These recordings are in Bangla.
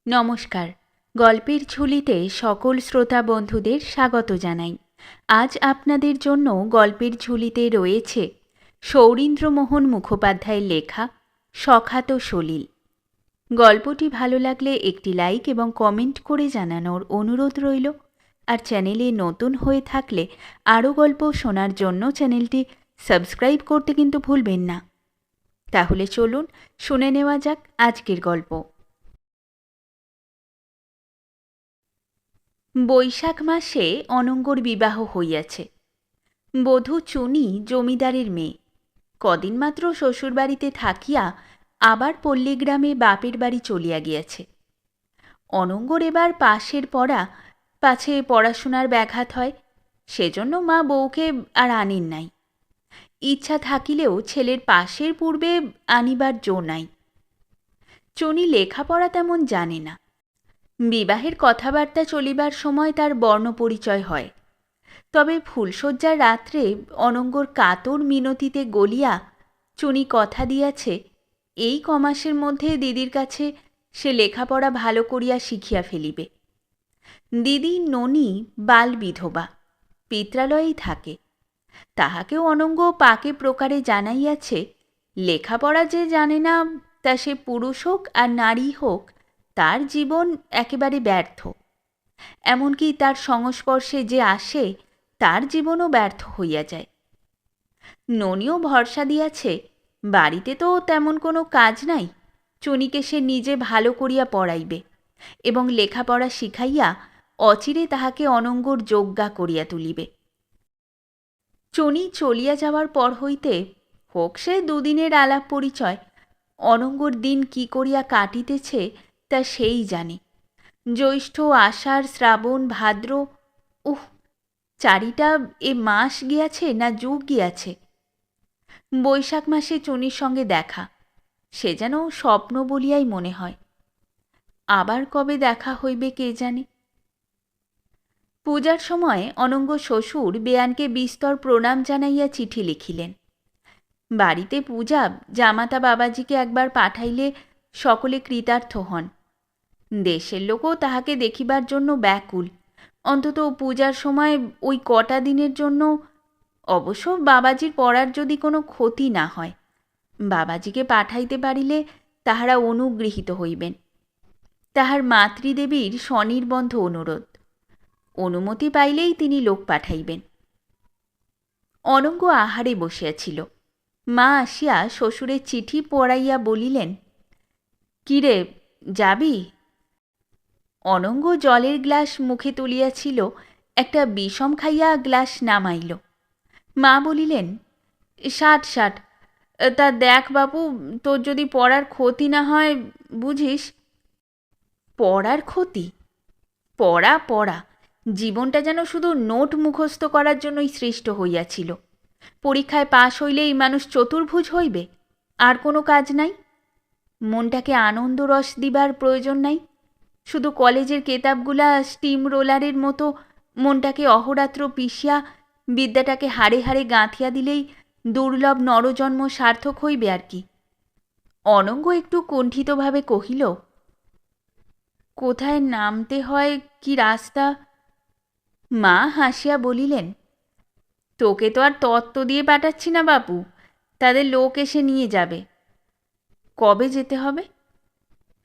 নমস্কার। গল্পের ঝুলিতে সকল শ্রোতা বন্ধুদের স্বাগত জানাই। আজ আপনাদের জন্য গল্পের ঝুলিতে রয়েছে সৌরীন্দ্রমোহন মুখোপাধ্যায়ের লেখা সখাত সলিল। গল্পটি ভালো লাগলে একটি লাইক এবং কমেন্ট করে জানানোর অনুরোধ রইল। আর চ্যানেলে নতুন হয়ে থাকলে আরও গল্প শোনার জন্য চ্যানেলটি সাবস্ক্রাইব করতে কিন্তু ভুলবেন না। তাহলে চলুন শুনে নেওয়া যাক আজকের গল্প। বৈশাখ মাসে অনঙ্গর বিবাহ হইয়াছে। বধূ চুনি জমিদারের মেয়ে। কদিন মাত্র শ্বশুরবাড়িতে থাকিয়া আবার পল্লীগ্রামে বাপের বাড়ি চলিয়া গিয়াছে। অনঙ্গর এবার পাশের পড়া, পাছে পড়াশোনার ব্যাঘাত হয়, সেজন্য মা বউকে আর আনেন নাই। ইচ্ছা থাকিলেও ছেলের পাশের পূর্বে আনিবার জো নাই। চুনি লেখাপড়া তেমন জানে না। বিবাহের কথাবার্তা চলিবার সময় তার বর্ণপরিচয় হয়। তবে ফুলশয্যার রাত্রে অনঙ্গর কাতর মিনতিতে গলিয়া চুনি কথা দিয়াছে এই কমাসের মধ্যে দিদির কাছে সে লেখাপড়া ভালো করিয়া শিখিয়া ফেলিবে। দিদি ননি বাল বিধবা, পিত্রালয়েই থাকে। তাহাকেও অনঙ্গ পাকে প্রকারে জানাইয়াছে লেখাপড়া যে জানে না তা সে পুরুষ হোক আর নারী হোক, তার জীবন একেবারে ব্যর্থ। এমনকি তার সংস্পর্শে যে আসে তার জীবনও ব্যর্থ হইয়া যায়। ননিও ভরসা দিয়াছে বাড়িতে তো তেমন কোনো কাজ নাই, চুনিকে সে নিজে ভালো করিয়া পড়াইবে এবং লেখাপড়া শিখাইয়া অচিরে তাহাকে অনঙ্গর যোগ্যা করিয়া তুলিবে। চুনি চলিয়া যাওয়ার পর হইতে হোক সে দুদিনের আলাপ পরিচয়, অনঙ্গর দিন কি করিয়া কাটিতেছে তা সেই জানে। জ্যৈষ্ঠ, আষাঢ়, শ্রাবণ, ভাদ্র, চারিটা এ মাস গিয়াছে না যুগ গিয়াছে। বৈশাখ মাসে চুনির সঙ্গে দেখা, সে যেন স্বপ্ন বলিয়াই মনে হয়। আবার কবে দেখা হইবে কে জানে। পূজার সময় অনঙ্গ শ্বশুর বেয়ানকে বিস্তর প্রণাম জানাইয়া চিঠি লিখিলেন। বাড়িতে পূজা, জামাতা বাবাজিকে একবার পাঠাইলে সকলে কৃতার্থ হন। দেশের লোকও তাহাকে দেখিবার জন্য ব্যাকুল, অন্তত পূজার সময় ওই কটা দিনের জন্য। অবশ্য বাবাজির পড়ার যদি কোনো ক্ষতি না হয়, বাবাজিকে পাঠাইতে পারিলে তাহারা অনুগৃহীত হইবেন। তাহার মাতৃদেবীর স্বনির্বন্ধ অনুরোধ, অনুমতি পাইলেই তিনি লোক পাঠাইবেন। অনঙ্গ আহারে বসিয়াছিল। মা আসিয়া শ্বশুরের চিঠি পড়াইয়া বলিলেন, কিরে যাবি? অনঙ্গ জলের গ্লাস মুখে তুলিয়াছিল, একটা বিষম খাইয়া গ্লাস নামাইল। মা বলিলেন, ষাট ষাট, তা দেখ বাপু, তোর যদি পড়ার ক্ষতি না হয়, বুঝিস। পড়ার ক্ষতি? পড়া পড়া, জীবনটা যেন শুধু নোট মুখস্থ করার জন্যই সৃষ্ট হইয়াছিল। পরীক্ষায় পাশ হইলেই মানুষ চতুর্ভুজ হইবে, আর কোনো কাজ নাই। মনটাকে আনন্দরস দিবার প্রয়োজন নাই। শুধু কলেজের কেতাবগুলা স্টিম রোলারের মতো মনটাকে অহরাত্র পিষিয়া বিদ্যাটাকে হাড়ে হাড়ে গাঁথিয়া দিলেই দুর্লভ নরজন্ম সার্থক হইবে আর কি। অনঙ্গ একটু কুণ্ঠিতভাবে কহিল, কোথায় নামতে হয়, কি রাস্তা? মা হাসিয়া বলিলেন, তোকে তো আর তত্ত্ব দিয়ে পাঠাচ্ছি না বাপু, তাদের লোক এসে নিয়ে যাবে। কবে যেতে হবে?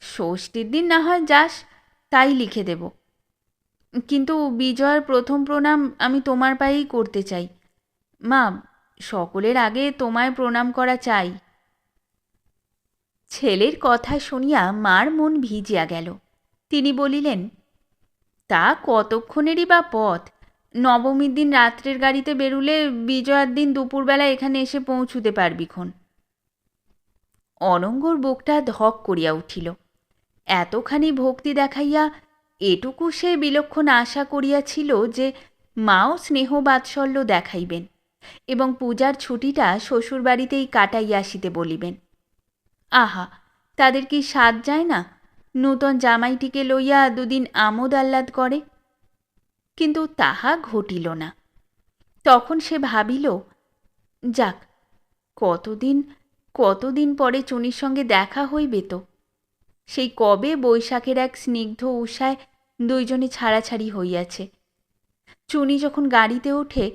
ষষ্ঠীর দিন না হয় যাস, তাই লিখে দেব। কিন্তু বিজয়ার প্রথম প্রণাম আমি তোমার পায়েই করতে চাই। মা, সকলের আগে তোমায় প্রণাম করা চাই। ছেলের কথা শুনিয়া মার মন ভিজিয়া গেল। তিনি বলিলেন, তা কতক্ষণেরই বা পথ? নবমীর দিন রাত্রের গাড়িতে বেরুলে বিজয়ার দিন দুপুরবেলা এখানে এসে পৌঁছুতে পারবিক্ষণ। অনঙ্গর বুকটা ধক করিয়া উঠিল। এতখানি ভক্তি দেখাইয়া এটুকু সে বিলক্ষণ আশা করিয়াছিল যে মাও স্নেহ বাৎসল্য দেখাইবেন এবং পূজার ছুটিটা শ্বশুরবাড়িতেই কাটাইয়া আসিতে বলিবেন। আহা, তাদের কি সাধ যায় না নূতন জামাইটিকে লইয়া দুদিন আমোদ আহ্লাদ করে? কিন্তু তাহা ঘটিল না। তখন সে ভাবিল, যাক, কতদিন কতদিন পরে চুনির সঙ্গে দেখা হইবে তো। সেই কবে বৈশাখের এক স্নিগ্ধ উষায় দুইজনে ছাড়াছাড়ি হইয়াছে। চুনি যখন গাড়িতে ওঠে,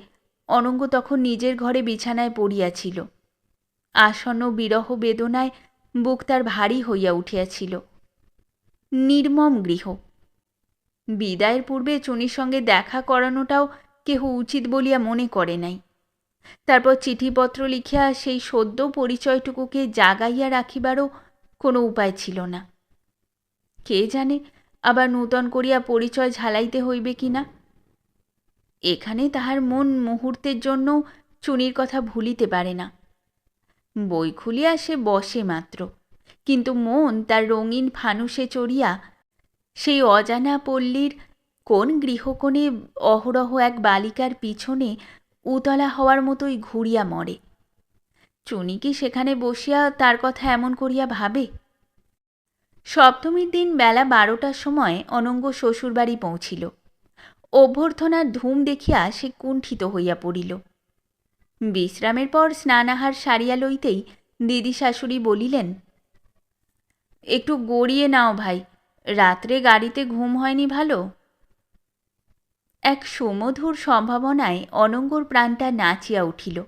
অনঙ্গ তখন নিজের ঘরে বিছানায় পড়িয়াছিল। আসন্ন বিরহ বেদনায় বুক তার ভারী হইয়া উঠিয়াছিল। নির্মম গৃহ। বিদায়ের পূর্বে চুনির সঙ্গে দেখা করানোটাও কেহ উচিত বলিয়া মনে করে নাই। তারপর চিঠিপত্র লিখিয়া সেই সদ্য পরিচয়টুকুকে জাগাইয়া রাখিবারও কোনো উপায় ছিল না। কে জানে আবার নূতন করিয়া পরিচয় ঝালাইতে হইবে কিনা। এখানে তাহার মন মুহূর্তের জন্য চুনির কথা ভুলিতে পারে না। বই খুলিয়া সে বসে মাত্র, কিন্তু মন তার রঙিন ফানুসে চড়িয়া সেই অজানা পল্লীর কোন গৃহকোণে অহরহ এক বালিকার পিছনে উতলা হওয়ার মতোই ঘুরিয়া মরে। চুনি কি সেখানে বসিয়া তার কথা এমন করিয়া ভাবে? সপ্তমীর দিন বেলা 12টার সময় অনঙ্গ শ্বশুরবাড়ি পৌঁছিল। অভ্যর্থনার ধুম দেখিয়া সে কুণ্ঠিত হইয়া পড়িল। বিশ্রামের পর স্নানাহার সারিয়া লইতেই দিদি শাশুড়ি বলিলেন, একটু গড়িয়ে নাও ভাই, রাত্রে গাড়িতে ঘুম হয়নি ভালো। এক সুমধুর সম্ভাবনায় অনঙ্গর প্রাণটা নাচিয়া উঠিল।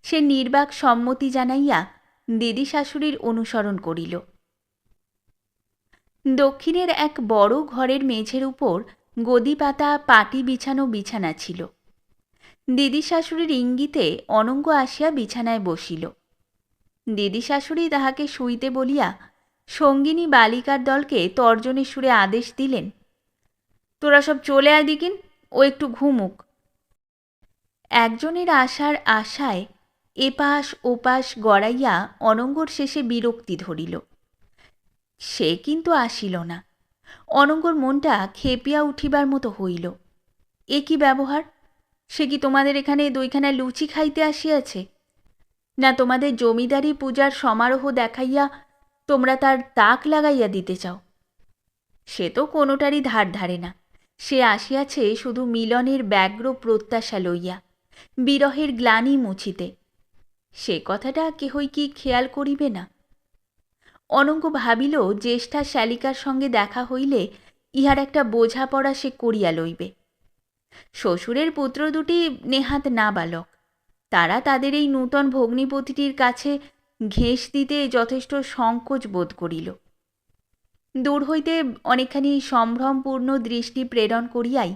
সে নির্বাক সম্মতি জানাইয়া দিদি শাশুড়ির অনুসরণ করিল। দক্ষিণের এক বড় ঘরের মেঝের উপর গদি পাতা পাটি বিছানো বিছানা ছিল। দিদি শাশুড়ির ইঙ্গিতে অনঙ্গ আসিয়া বিছানায় বসিল। দিদি শাশুড়ি তাহাকে শুইতে বলিয়া সঙ্গিনী বালিকার দলকে তর্জনের সুরে আদেশ দিলেন, তোরা সব চলে আয় দিকিন, ও একটু ঘুমুক। একজনের আসার আশায় এপাশ ওপাশ গড়াইয়া অনঙ্গর শেষে বিরক্তি ধরিল। সে কিন্তু আসিল না। অনঙ্গর মনটা খেপিয়া উঠিবার মতো হইল। এ কি ব্যবহার? সে কি তোমাদের এখানে দুইখানা লুচি খাইতে আসিয়াছে? না তোমাদের জমিদারি পূজার সমারোহ দেখাইয়া তোমরা তার তাক লাগাইয়া দিতে চাও? সে তো কোনোটারই ধার ধারে না। সে আসিয়াছে শুধু মিলনের ব্যগ্র প্রত্যাশা লইয়া, বিরহের গ্লানি মুছিতে। সে কথাটা কেহই কি খেয়াল করিবে না? অনঙ্গ ভাবিল, জ্যেষ্ঠা শ্যালিকার সঙ্গে দেখা হইলে ইহার একটা বোঝাপড়া সে করিয়া লইবে। শ্বশুরের পুত্র দুটি নেহাত নাবালক। তারা তাদের এই নূতন ভগ্নিপতিটির কাছে ঘেঁষ দিতে যথেষ্ট সংকোচ বোধ করিল। দূর হইতে অনেকখানি সম্ভ্রমপূর্ণ দৃষ্টি প্রেরণ করিয়াই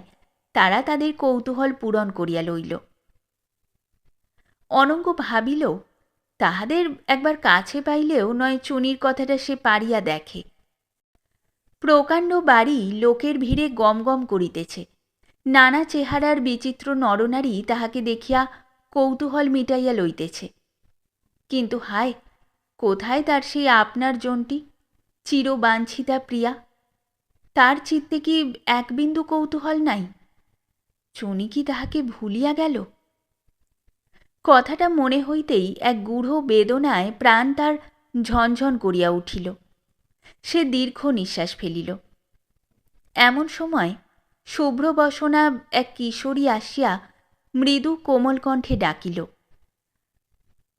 তারা তাদের কৌতূহল পূরণ করিয়া লইল। অনঙ্গ ভাবিল, তাহাদের একবার কাছে পাইলেও নয় চুনির কথাটা সে পারিয়া দেখে। প্রকাণ্ড বাড়ি লোকের ভিড়ে গমগম করিতেছে। নানা চেহারার বিচিত্র নরনারী তাহাকে দেখিয়া কৌতূহল মিটাইয়া লইতেছে। কিন্তু হায়, কোথায় তার সেই আপনার জনটি, চিরবাঞ্ছিতা প্রিয়া? তার চিত্তে কি এক বিন্দু কৌতূহল নাই? চুনি কি তাহাকে ভুলিয়া গেল? কথাটা মনে হইতেই এক গূঢ় বেদনায় প্রাণ তার ঝনঝন করিয়া উঠিল। সে দীর্ঘ নিঃশ্বাস ফেলিল। এমন সময় শুভ্রবসনা এক কিশোরী আসিয়া মৃদু কোমল কণ্ঠে ডাকিল,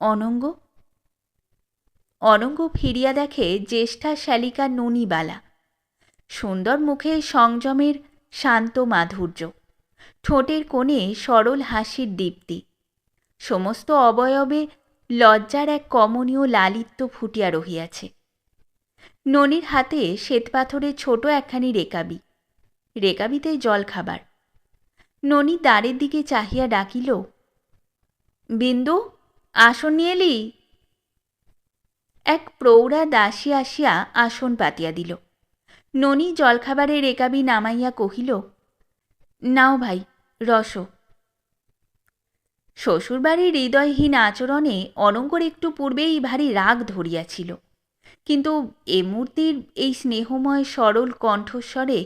অনঙ্গ। অনঙ্গ ফিরিয়া দেখে জ্যেষ্ঠা শ্যালিকা ননীবালা। সুন্দর মুখে সংযমের শান্ত মাধুর্য, ঠোঁটের কোণে সরল হাসির দীপ্তি, সমস্ত অবয়বে লজ্জার এক কমনীয় লালিত্য ফুটিয়া রহিয়াছে। ননীর হাতে শ্বেতপাথরের ছোট একখানি রেকাবি, রেকাবিতে জলখাবার। ননী দ্বারের দিকে চাহিয়া ডাকিল, বিন্দু, আসন নিয়ে এলি? এক প্রৌঢ়া দাসী আসিয়া আসন পাতিয়া দিল। ননী জলখাবারের রেকাবি নামাইয়া কহিল, নাও ভাই, রস। শ্বশুরবাড়ির হৃদয়হীন আচরণে অনঙ্গর একটু পূর্বেই ভারী রাগ ধরিয়াছিল, কিন্তু এ মূর্তির এই স্নেহময় সরল কণ্ঠস্বরে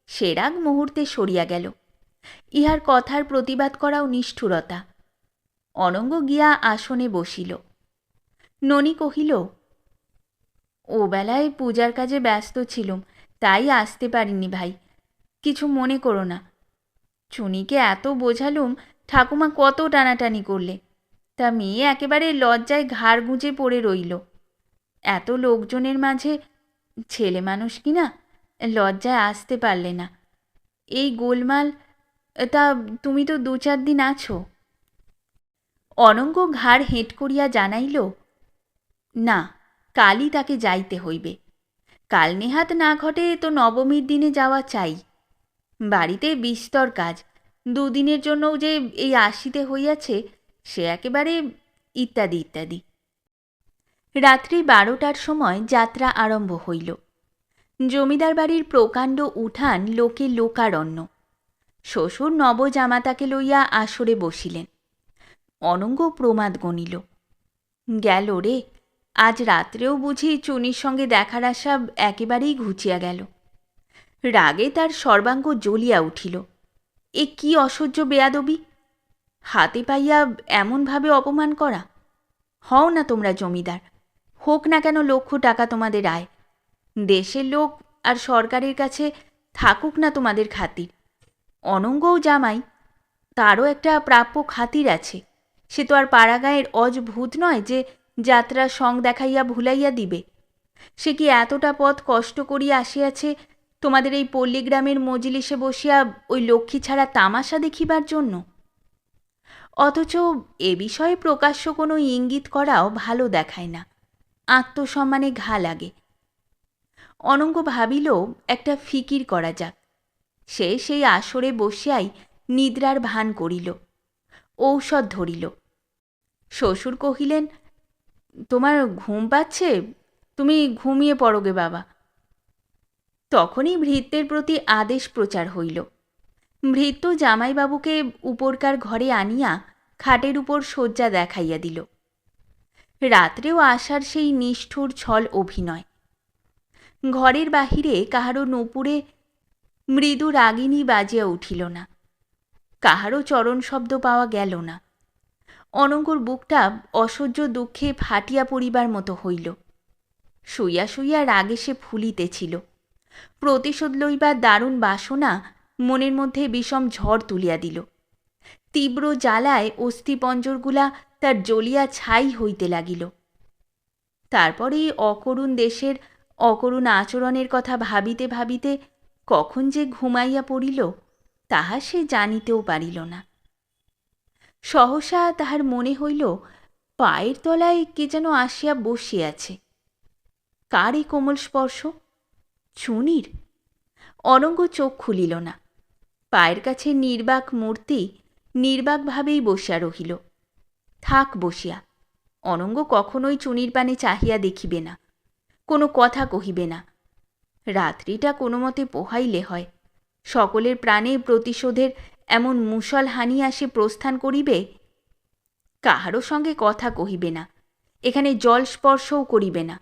সে রাগ মুহূর্তে সরিয়া গেল। ইহার কথার প্রতিবাদ করাও নিষ্ঠুরতা। অনঙ্গ গিয়া আসনে বসিল। ননী কহিল, ও বেলায় পূজার কাজে ব্যস্ত ছিলুম, তাই আসতে পারিনি ভাই, কিছু মনে করো না। চুনিকে এত বোঝালুম, ঠাকুমা কত টানাটানি করলে, তা মেয়ে একেবারে লজ্জায় ঘাড় গুঁজে পড়ে রইল। এত লোকজনের মাঝে ছেলে মানুষ কি না, লজ্জায় আসতে পারলে না। এই গোলমাল, তা তুমি তো 2-4 দিন আছো। অনঙ্গ ঘাড় হেঁট করিয়া জানাইল, না, কালই তাকে যাইতে হইবে। কাল নেহাত না ঘটে তো নবমীর দিনে যাওয়া চাই। বাড়িতে বিস্তর কাজ, 2 দিনের জন্যও যে এই আসিতে হইয়াছে সে একেবারে ইত্যাদি ইত্যাদি। রাত্রি 12টার সময় যাত্রা আরম্ভ হইল। জমিদার বাড়ির প্রকাণ্ড উঠান লোকে লোকারণ্য। শ্বশুর নবজামাতাকে লইয়া আসরে বসিলেন। অনঙ্গ প্রমাদ গণিল, গেল রে, আজ রাত্রেও বুঝি চুনির সঙ্গে দেখার আশা একেবারেই ঘুচিয়া গেল। রাগে তার সর্বাঙ্গ জ্বলিয়া উঠিল। এ কি অসহ্য বেয়াদবি! হাতে পাইয়া এমনভাবে অপমান করা! হও না তোমরা জমিদার, হোক না কেন 1,00,000 টাকা তোমাদের আয়, দেশের লোক আর সরকারের কাছে থাকুক না তোমাদের খাতির। অনঙ্গও জামাই, তারও একটা প্রাপ্য খাতির আছে। সে তো আর পাড়াগাঁয়ের অজভূত নয় যে যাত্রার সং দেখাইয়া ভুলাইয়া দিবে। সে কি এতটা পথ কষ্ট করিয়া আসিয়াছে তোমাদের এই পল্লীগ্রামের মজলিসে বসিয়া ওই লক্ষ্মী ছাড়া তামাশা দেখিবার জন্য? অথচ এ বিষয়ে প্রকাশ্য কোনো ইঙ্গিত করাও ভালো দেখায় না, আত্মসম্মানে ঘা লাগে। অনঙ্গ ভাবিল একটা ফিকির করা যাক। সে সেই আসরে বসিয়াই নিদ্রার ভান করিল, ঔষধ ধরিল। শ্বশুর কহিলেন, তোমার ঘুম পাচ্ছে, তুমি ঘুমিয়ে পড়োগে বাবা। তখনই ভৃত্যের প্রতি আদেশ প্রচার হইল। ভৃত্য জামাইবাবুকে উপরকার ঘরে আনিয়া খাটের উপর শয্যা দেখাইয়া দিল। রাত্রেও আসার সেই নিষ্ঠুর ছল অভিনয়। ঘরের বাহিরে কাহারও নূপুরে মৃদু রাগিনী বাজিয়া উঠিল না, কাহারও চরণ শব্দ পাওয়া গেল না। অনঙ্গর বুকটা অসহ্য দুঃখে ফাটিয়া পড়িবার মতো হইল। শুইয়া শুইয়া রাগে সে ফুলিতেছিল। প্রতিশোধ লইবার দারুণ বাসনা মনের মধ্যে বিষম ঝড় তুলিয়া দিল। তীব্র জ্বালায় অস্থিপঞ্জরগুলা তার জ্বলিয়া ছাই হইতে লাগিল। তারপরেই অকরুণ দেশের অকরুণ আচরণের কথা ভাবিতে ভাবিতে কখন যে ঘুমাইয়া পড়িল তাহা সে জানিতেও পারিল না। সহসা তাহার মনে হইল পায়ের তলায় কে যেন আসিয়া বসিয়াছে। কার এই কোমল স্পর্শ? চুনির? অনঙ্গ চোখ খুলিল না। পায়ের কাছে নির্বাক মূর্তি নির্বাকভাবেই বসিয়া রহিল। থাক বসিয়া, অনঙ্গ কখনোই চুনির পানে চাহিয়া দেখিবে না, কোনো কথা কহিবে না। রাত্রিটা কোনো মতে পোহাইলে হয়। সকলের প্রাণে প্রতিশোধের এমন মুষল হানিয়া সে প্রস্থান করিবে। কাহারও সঙ্গে কথা কহিবে না, এখানে জল স্পর্শও করিবে না।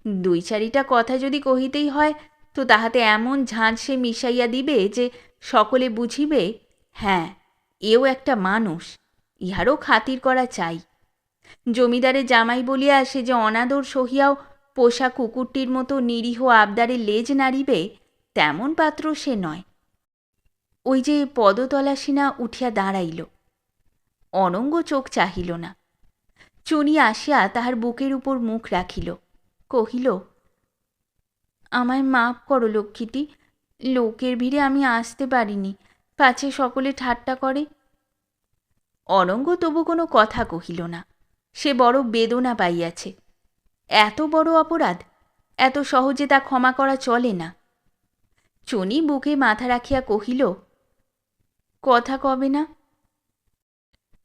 2-4টা কথা যদি কহিতেই হয় তো তাহাতে এমন ঝাঁঝ সে মিশাইয়া দিবে যে সকলে বুঝিবে, হ্যাঁ, এও একটা মানুষ, ইহারও খাতির করা চাই। জমিদারের জামাই বলিয়া সে যে অনাদর সহিয়াও পোষা কুকুরটির মতো নিরীহ আবদারে লেজ নাড়িবে তেমন পাত্র সে নয়। ওই যে পদতলাসীনা উঠিয়া দাঁড়াইল। অনঙ্গ চোখ চাহিল না। চুনি আসিয়া তাহার বুকের উপর মুখ রাখিল, কহিল, আমায় মাপ করো লক্ষ্মীটি, লোকের ভিড়ে আমি আসতে পারিনি, পাছে সকলে ঠাট্টা করে। অনঙ্গ তবু কোনো কথা কহিল না। সে বড় বেদনা পাইয়াছে। এত বড় অপরাধ, এত সহজে তা ক্ষমা করা চলে না। চুনি বুকে মাথা রাখিয়া কহিল, কথা কবে না?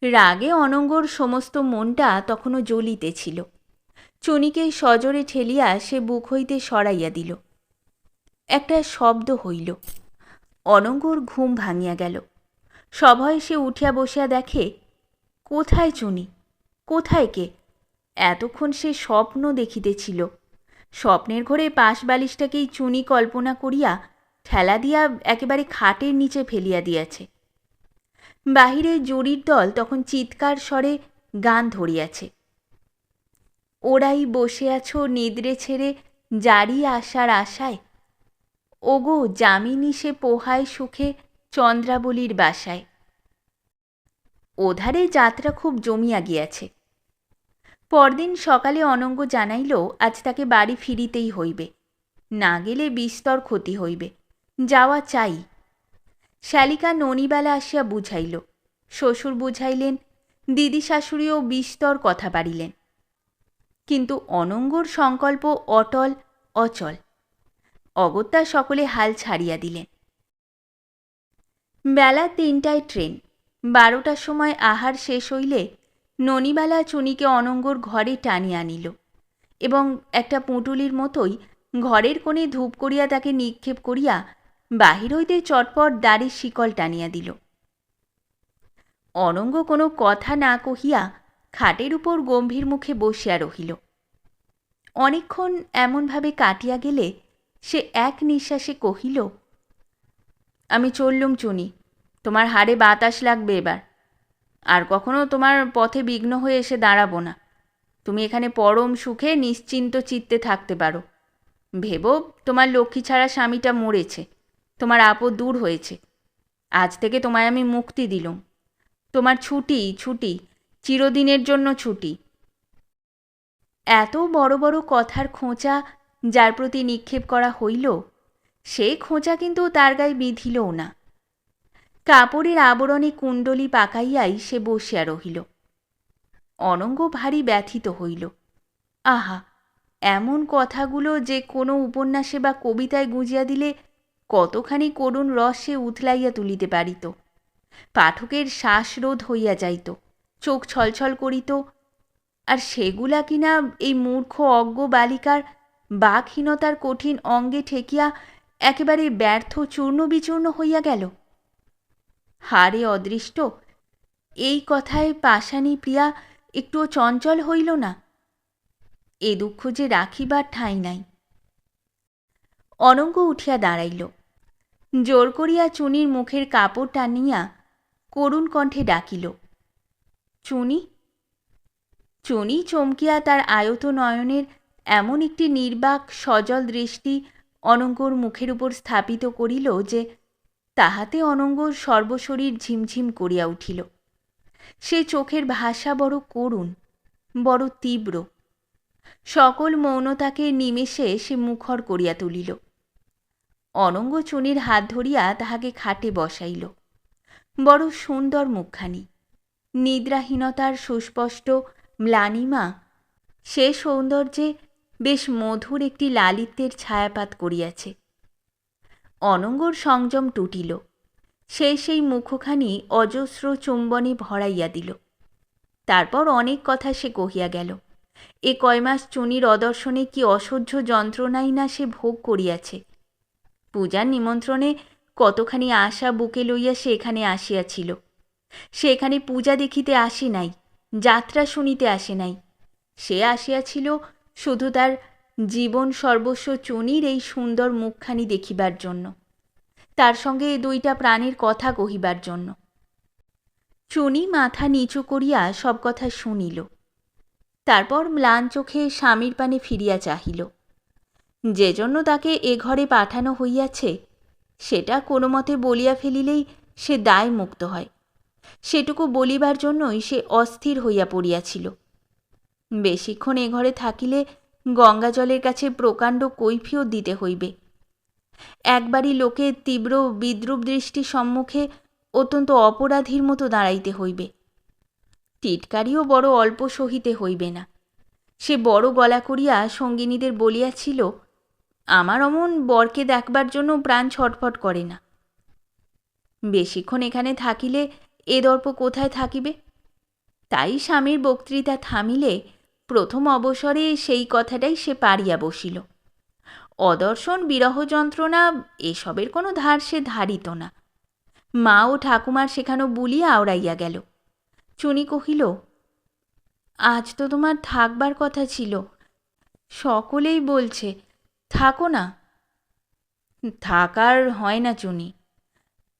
রাগে অনঙ্গর সমস্ত মনটা তখনও জ্বলিতেছিল। চুনিকে সজোরে ঠেলিয়া সে বুক হইতে সরাইয়া দিল। একটা শব্দ হইল। অনঙ্গর ঘুম ভাঙিয়া গেল। সভয়ে সে উঠিয়া বসিয়া দেখে, কোথায় চুনি, কোথায় কে? এতক্ষণ সে স্বপ্ন দেখিতেছিল। স্বপ্নের ঘরে পাশ বালিশটাকেই চুনি কল্পনা করিয়া ঠেলা দিয়া একেবারে খাটের নিচে ফেলিয়া দিয়াছে। বাহিরে জুরির দল তখন চিৎকার স্বরে গান ধরিয়াছে, ওরাই বসে আছো নিদ্রে ছেড়ে জারি আসার আশায়, ওগো যামিনী সে পোহায় সুখে চন্দ্রাবলীর বাসায়। ওধারে যাত্রা খুব জমিয়া গিয়াছে। পরদিন সকালে অনঙ্গ জানাইল আজ তাকে বাড়ি ফিরিতেই হইবে, না গেলে বিস্তর ক্ষতি হইবে, যাওয়া চাই। শালিকা ননিবেলা আসিয়া বুঝাইল, শ্বশুর বুঝাইলেন, দিদি শাশুড়িও বিস্তর কথা পারিলেন, কিন্তু অনঙ্গর সংকল্প অটল অচল। অগত্যা সকলে হাল ছাড়িয়া দিলেন। বেলা ৩টায় ট্রেন। ১২টার সময় আহার শেষ হইলে ননিবালা চুনিকে অনঙ্গর ঘরে টানিয়া আনিল এবং একটা পুঁটুলির মতোই ঘরের কোণে ধূপ করিয়া তাকে নিক্ষেপ করিয়া বাহির হইতে চটপট দ্বারের শিকল টানিয়া দিল। অনঙ্গ কোনো কথা না কহিয়া খাটের উপর গম্ভীর মুখে বসিয়া রহিল। অনেকক্ষণ এমনভাবে কাটিয়া গেলে সে এক নিঃশ্বাসে কহিল, আমি চললুম চুনি, তোমার হাড়ে বাতাস লাগবে এবার। আর কখনো তোমার পথে বিঘ্ন হয়ে এসে দাঁড়াবো না। তুমি এখানে পরম সুখে নিশ্চিন্ত চিত্তে থাকতে পারো। ভেবো তোমার লক্ষ্মী ছাড়া স্বামীটা মরেছে, তোমার আপদ দূর হয়েছে। আজ থেকে তোমায় আমি মুক্তি দিলুম। তোমার ছুটি ছুটি, চিরদিনের জন্য ছুটি। এত বড় বড় কথার খোঁচা যার প্রতি নিক্ষেপ করা হইল, সে খোঁচা কিন্তু তার গায়ে বিঁধিলও না। কাপড়ের আবরণে কুণ্ডলি পাকাইয়াই সে বসিয়া রহিল। অনঙ্গ ভারী ব্যথিত হইল। আহা, এমন কথাগুলো যে কোনো উপন্যাসে বা কবিতায় গুঁজিয়া দিলে কতখানি করুণ রস সে উথলাইয়া তুলিতে পারিত। পাঠকের শ্বাসরোধ হইয়া যাইত, চোখ ছলছল করিত। আর সেগুলা কিনা এই মূর্খ অজ্ঞ বালিকার বাকহীনতার কঠিন অঙ্গে ঠেকিয়া একেবারে ব্যর্থ চূর্ণ বিচূর্ণ হইয়া গেল। হারে অদৃষ্ট, এই কথায় পাষাণী প্রিয়া একটুও চঞ্চল হইল না। এ দুঃখ যে রাখিবার ঠাঁই নাই। অনঙ্গ উঠিয়া দাঁড়াইল, জোর করিয়া চুনির মুখের কাপড় টানিয়া করুণ কণ্ঠে ডাকিল, চুনি। চুনি চমকিয়া তার আয়ত নয়নের এমন একটি নির্বাক সজল দৃষ্টি অনঙ্গর মুখের উপর স্থাপিত করিল যে তাহাতে অনঙ্গর সর্বশরীর ঝিমঝিম করিয়া উঠিল। সে চোখের ভাষা বড় করুণ, বড় তীব্র। সকল মৌনতাকে নিমেষে সে মুখর করিয়া তুলিল। অনঙ্গ চুনির হাত ধরিয়া তাহাকে খাটে বসাইল। বড় সুন্দর মুখখানি, নিদ্রাহীনতার সুস্পষ্ট ম্লানিমা সে সৌন্দর্যে বেশ মধুর একটি লালিত্যের ছায়াপাত করিয়াছে। অনঙ্গর সংযম টুটিল। সে সেই মুখখানি অজস্র চুম্বনে ভরাইয়া দিল। তারপর অনেক কথা সে কহিয়া গেল। এ কয় মাস চুনির অদর্শনে কি অসহ্য যন্ত্রণাই না সে ভোগ করিয়াছে। পূজার নিমন্ত্রণে কতখানি আশা বুকে লইয়া সে এখানে আসিয়াছিল। সে এখানে পূজা দেখিতে আসে নাই, যাত্রা শুনিতে আসে নাই। সে আসিয়াছিল শুধু তার জীবন সর্বস্ব চুনির এই সুন্দর মুখখানি দেখিবার জন্য, তার সঙ্গে এ দুইটা প্রাণের কথা কহিবার জন্য। চুনি মাথা নিচু করিয়া সব কথা শুনিল। তারপর ম্লান চোখে স্বামীর পানে ফিরিয়া চাহিল। যে জন্য তাকে এ ঘরে পাঠানো হইয়াছে সেটা কোনো মতে বলিয়া ফেলিলেই সে দায় মুক্ত হয়। সেটুকু বলিবার জন্যই সে অস্থির হইয়া পড়িয়াছিল। বেশিক্ষণ এ ঘরে থাকিলে গঙ্গাজলের কাছে প্রকাণ্ড কৈফিয়ত দিতে হইবে। একবারই লোকের তীব্র বিদ্রূপ দৃষ্টির সম্মুখে অত্যন্ত অপরাধীর মতো দাঁড়াইতে হইবে। টিটকারিও বড় অল্প সহিতে হইবে না। সে বড় গলা করিয়া সঙ্গিনীদের বলিয়াছিল, আমার অমন বরকে দেখবার জন্য প্রাণ ছটফট করে না। বেশিক্ষণ এখানে থাকিলে এ দর্প কোথায় থাকিবে? তাই স্বামীর বক্তৃতা থামিলে প্রথম অবসরে সেই কথাটাই সে পারিয়া বসিল। অদর্শন বিরহ যন্ত্রণা এসবের কোনো ধার সে ধারিত না। মা ও ঠাকুমার শেখানো বুলিয়া আওড়াইয়া গেল। চুনি কহিল, আজ তো তোমার থাকবার কথা ছিল, সকলেই বলছে থাকো না। থাকার হয় না চুনি।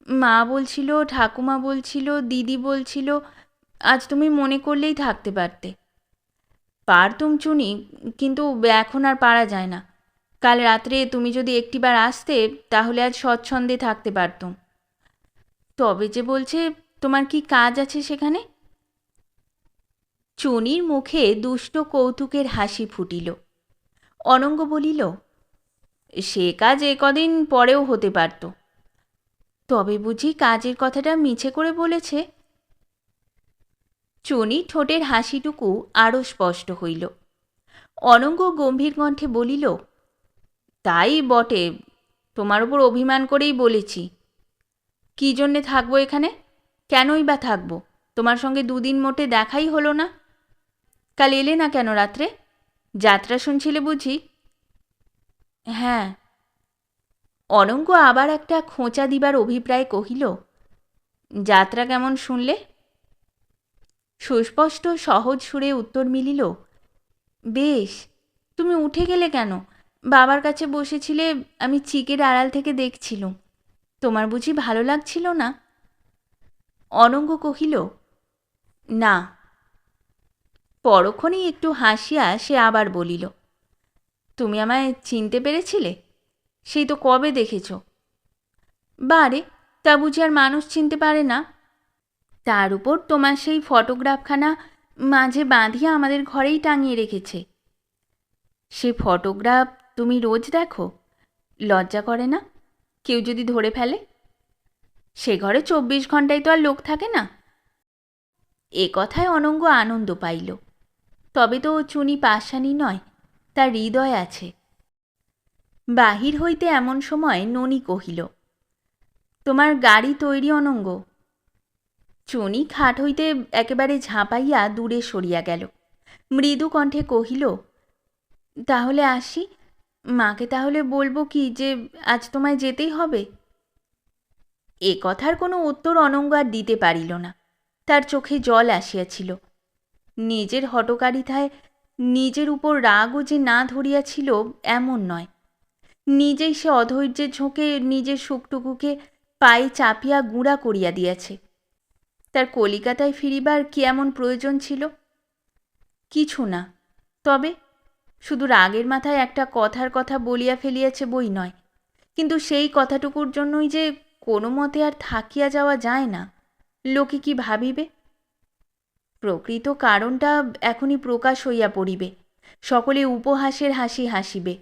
মা বলছিল, ঠাকুমা বলছিল, দিদি বলছিল, আজ তুমি মনে করলেই থাকতে পারতে। পারতুম চুনি, কিন্তু এখন আর পারা যায় না। কাল রাত্রে তুমি যদি একটিবার আসতে তাহলে আজ স্বচ্ছন্দে থাকতে পারতুম। তবে যে বলছে তোমার কি কাজ আছে সেখানে? চুনির মুখে দুষ্ট কৌতুকের হাসি ফুটিল। অনঙ্গ বলিল, সে কাজ এ কদিন পরেও হতে পারত। তবে বুঝি কাজের কথাটা মিছে করে বলেছে? চুনির ঠোঁটের হাসিটুকু আরও স্পষ্ট হইল। অনঙ্গ গম্ভীর কণ্ঠে বলিল, তাই বটে, তোমার ওপর অভিমান করেই বলেছি। কী জন্যে থাকবো এখানে? কেনই বা থাকবো? তোমার সঙ্গে দুদিন মোটে দেখাই হলো না। কাল এলে না কেন রাত্রে? যাত্রা শুনছিলে বুঝি? হ্যাঁ। অনঙ্গ আবার একটা খোঁচা দিবার অভিপ্রায় কহিল, যাত্রা কেমন শুনলে? সুস্পষ্ট সহজ সুরে উত্তর মিলিল, বেশ। তুমি উঠে গেলে কেন? বাবার কাছে বসেছিলে, আমি চিকের আড়াল থেকে দেখছিলুম। তোমার বুঝি ভালো লাগছিল না? অনঙ্গ কহিল, না। পরক্ষণেই একটু হাসিয়া সে আবার বলিল, তুমি আমায় চিনতে পেরেছিলে? সেই তো কবে দেখেছ। বারে, তা বুঝি আর মানুষ চিনতে পারে না? তার উপর তোমার সেই ফটোগ্রাফখানা মাঝে বাঁধিয়া আমাদের ঘরেই টাঙিয়ে রেখেছে। সে ফটোগ্রাফ তুমি রোজ দেখো? লজ্জা করে না কেউ যদি ধরে ফেলে? সে ঘরে 24 ঘন্টায় তো আর লোক থাকে না। এ কথায় অনঙ্গ আনন্দ পাইল। তবে তো চুনি পাষাণী নয়, তার হৃদয় আছে। বাহির হইতে এমন সময় ননি কহিল, তোমার গাড়ি তৈরি অনঙ্গ? চুনি খাট হইতে একেবারে ঝাঁপাইয়া দূরে সরিয়া গেল। মৃদু কণ্ঠে কহিল, তাহলে আসি। মাকে তাহলে বলবো কি যে আজ তোমায় যেতেই হবে? এ কথার কোনো উত্তর অনঙ্গ আর দিতে পারিল না। তার চোখে জল আসিয়াছিল। নিজের হঠকারিতায় নিজের উপর রাগও যে না ধরিয়াছিল এমন নয়। নিজেই সে অধৈর্যের ঝোঁকে নিজের সুখটুকুকে পায়ে চাপিয়া গুঁড়া করিয়া দিয়াছে। তার কলিকাতায় ফিরিবার কি এমন প্রয়োজন ছিল? কিছু না। তবে শুধু রাগের মাথায় একটা কথার কথা বলিয়া ফেলিয়াছে বই নয়, কিন্তু সেই কথাটুকুর জন্যই যে কোনো মতে আর থাকিয়া যাওয়া যায় না। লোকে কি ভাবিবে? প্রকৃত কারণটা এখনই প্রকাশ হইয়া পড়িবে। সকলে উপহাসের হাসি হাসিবে।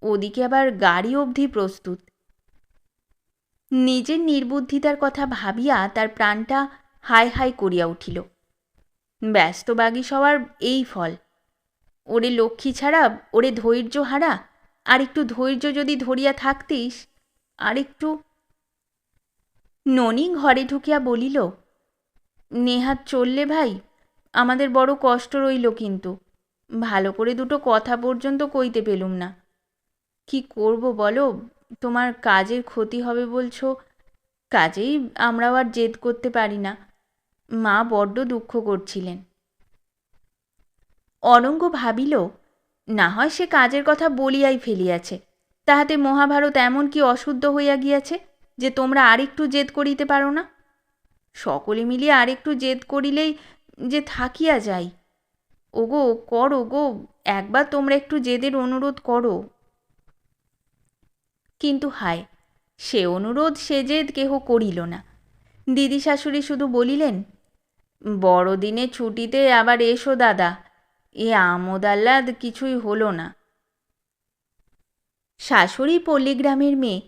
ওদিকে আবার গাড়ি অবধি প্রস্তুত। নিজের নির্বুদ্ধিতার কথা ভাবিয়া তার প্রাণটা হায় হায় করিয়া উঠিল। ব্যস্তবাগী সবার এই ফল। ওরে লক্ষ্মী ছাড়া, ওরে ধৈর্য হারা, আর একটু ধৈর্য যদি ধরিয়া থাকতিস, আর একটু। ননি ঘরে ঢুকিয়া বলিল, নেহাত চললে ভাই, আমাদের বড় কষ্ট রইল, কিন্তু ভালো করে দুটো কথা পর্যন্ত কইতে পেলুম না। কি করব বলো? তোমার কাজের ক্ষতি হবে বলছ, কাজেই আমরাও আর জেদ করতে পারি না। মা বড্ড দুঃখ করছিলেন। অনঙ্গ ভাবিল, না হয় সে কাজের কথা বলিয়াই ফেলিয়াছে। তাহাতে মহাভারত এমন কি অশুদ্ধ হইয়া গিয়াছে যে তোমরা আরেকটু জেদ করিতে পারো না? সকলে মিলিয়ে আরেকটু জেদ করিলেই যে থাকিয়া যাই। ওগো, করো গো, একবার তোমরা একটু জেদের অনুরোধ করো। কিন্তু হায়, সে অনুরোধ সে জেদ কেহ করিল না। দিদি শাশুড়ি শুধু বলিলেন, বড়দিনে ছুটিতে আবার এসো দাদা, এ আমোদ আহ্লাদ কিছুই হলো না। শাশুড়ি পল্লীগ্রামের মেয়ে,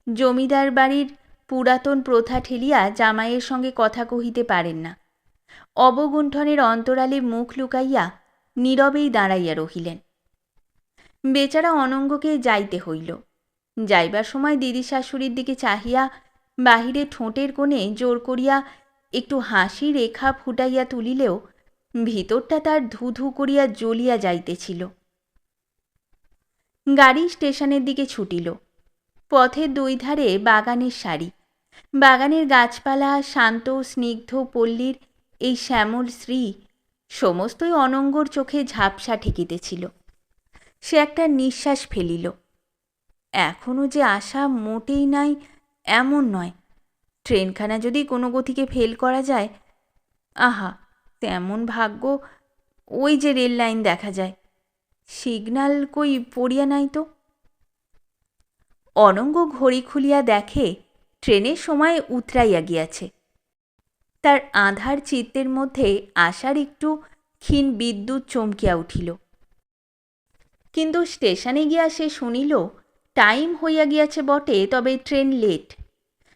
জমিদার বাড়ির পুরাতন প্রথা ঠেলিয়া জামাইয়ের সঙ্গে কথা কহিতে পারেন না। অবগুণ্ঠনের অন্তরালে মুখ লুকাইয়া নীরবেই দাঁড়াইয়া রহিলেন। বেচারা অনঙ্গকে যাইতে হইল। যাইবার সময় দিদি শাশুড়ির দিকে চাহিয়া বাহিরে ঠোঁটের কোণে জোর করিয়া একটু হাসি রেখা ফুটাইয়া তুলিলেও ভিতরটা তার ধু ধু করিয়া জ্বলিয়া যাইতেছিল। গাড়ি স্টেশনের দিকে ছুটিল। পথের দুই ধারে বাগানের সারি। বাগানের গাছপালা, শান্ত স্নিগ্ধ পল্লীর এই শ্যামল শ্রী সমস্তই অনঙ্গর চোখে ঝাপসা ঠেকিতেছিল। সে একটা নিঃশ্বাস ফেলিল। এখনও যে আশা মোটেই নাই এমন নয়। ট্রেনখানা যদি কোনো গতিকে ফেল করা যায়, আহা, তেমন ভাগ্য। ওই যে রেল লাইন দেখা যায়, সিগন্যাল কই পড়িয়া নাই তো। অনঙ্গ ঘড়ি খুলিয়া দেখে ট্রেনের সময় উতরাইয়া গিয়াছে। তার আঁধার চিত্তের মধ্যে আশার একটু ক্ষীণ বিদ্যুৎ চমকিয়া উঠিল। কিন্তু স্টেশনে গিয়া সে শুনিল টাইম হইয়া গিয়াছে বটে, তবে ট্রেন লেট।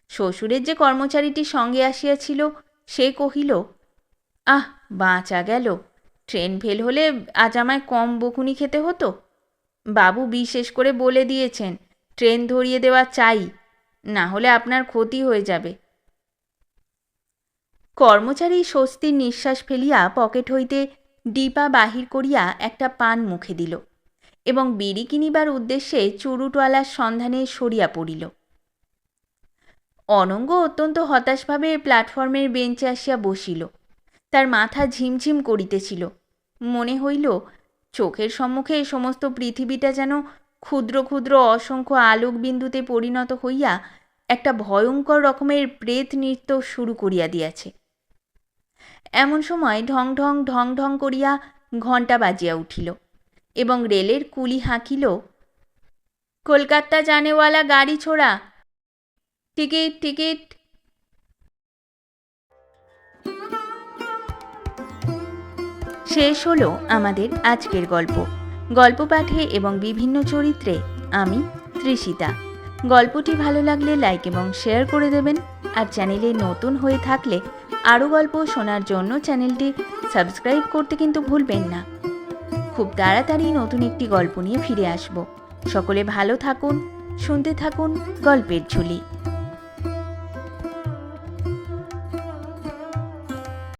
শ্বশুরের যে কর্মচারীটি সঙ্গে আসিয়াছিল সে কহিল, আহ, বাঁচা গেল, ট্রেন ফেল হলে আজ আমায় কম বকুনি খেতে হতো। বাবু বিশেষ করে বলে দিয়েছেন ট্রেন ধরিয়ে দেওয়া চাই, না হলে আপনার ক্ষতি হয়ে যাবে। কর্মচারী স্বস্তির নিঃশ্বাস ফেলিয়া পকেট হইতে ডিপা বাহির করিয়া একটা পান মুখে দিল এবং বিড়ি কিনিবার উদ্দেশ্যে চুরুটওয়ালার সন্ধানে সরিয়া পড়িল। অনঙ্গ অত্যন্ত হতাশভাবে প্ল্যাটফর্মের বেঞ্চে আসিয়া বসিল। তার মাথা ঝিমঝিম করিতেছিল। মনে হইল চোখের সম্মুখে সমস্ত পৃথিবীটা যেন ক্ষুদ্র ক্ষুদ্র অসংখ্য আলোকবিন্দুতে পরিণত হইয়া একটা ভয়ঙ্কর রকমের প্রেত নৃত্য শুরু করিয়া দিয়াছে। এমন সময় ঢং ঢং ঢং ঢং করিয়া ঘণ্টা বাজিয়া উঠিল এবং রেলের কুলি হাঁকিল, কলকাতা জানেওয়ালা গাড়ি ছোড়া, টিকিট টিকিট। শেষ হলো আমাদের আজকের গল্প। গল্প পাঠে এবং বিভিন্ন চরিত্রে আমি তৃষিতা। গল্পটি ভালো লাগলে লাইক এবং শেয়ার করে দেবেন। আর চ্যানেলে নতুন হয়ে থাকলে আরও গল্প শোনার জন্য চ্যানেলটি সাবস্ক্রাইব করতে কিন্তু ভুলবেন না। খুব তাড়াতাড়ি নতুন একটি গল্প নিয়ে ফিরে আসব। সকলে ভালো থাকুন, শুনতে থাকুন গল্পের ঝুলি।